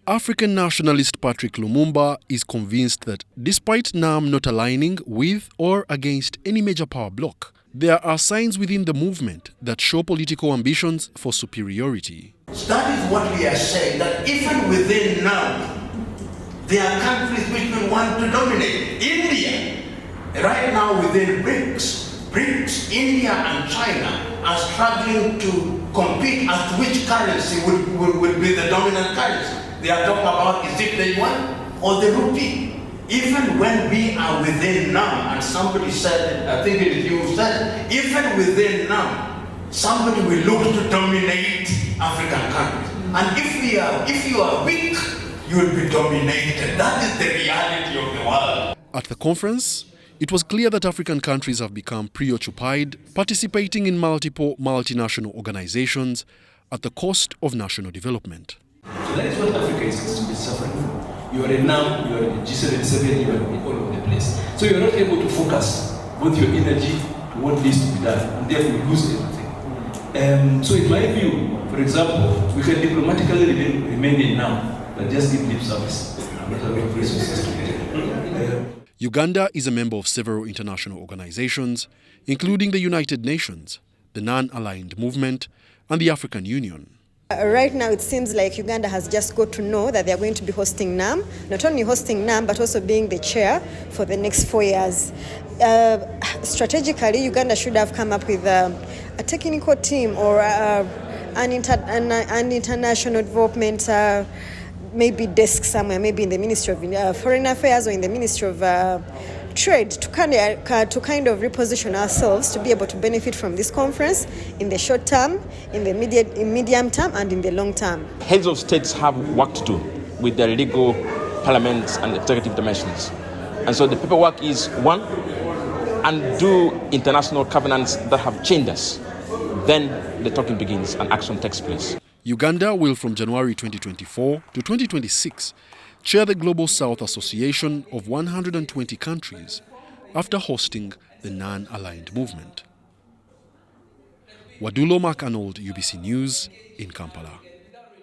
African nationalist Patrick Lumumba is convinced that despite NAM not aligning with or against any major power bloc, there are signs within the movement that show political ambitions for superiority. That is what we are saying, that even within NAM, there are countries which will want to dominate. India, right now within BRICS, India and China are struggling to compete as to which currency would be the dominant currency. They are talking about, is it the yuan or the rupee? Even when we are within NAM, and somebody said, I think it is you who said, even within NAM, somebody will look to dominate African countries. And if you are weak, you will be dominated. That is the reality of the world. At the conference, it was clear that African countries have become preoccupied participating in multiple multinational organizations at the cost of national development. So that is what Africa is suffering from. You are in NAM, you are in G77, you are in all over the place. So you are not able to focus both your energy to what needs to be done, and therefore you lose everything. So in my view, for example, we can diplomatically remain in NAM, but just give lip service. Uganda is a member of several international organizations, including the United Nations, the Non-Aligned Movement, and the African Union. Right now, it seems like Uganda has just got to know that they are going to be hosting NAM, not only hosting NAM, but also being the chair for the next 4 years. Strategically, Uganda should have come up with a technical team or an international development maybe desk somewhere, maybe in the Ministry of Foreign Affairs or in the Ministry of Trade, to kind of reposition ourselves to be able to benefit from this conference in the short term, in the medium term, and in the long term. Heads of states have work to do with their legal, parliament, and executive dimensions. And so the paperwork is one, undo international covenants that have chained us. Then the talking begins and action takes place. Uganda will, from January 2024 to 2026, chair the Global South Association of 120 countries after hosting the Non-Aligned Movement. Wadulo Mark Arnold, UBC News in Kampala.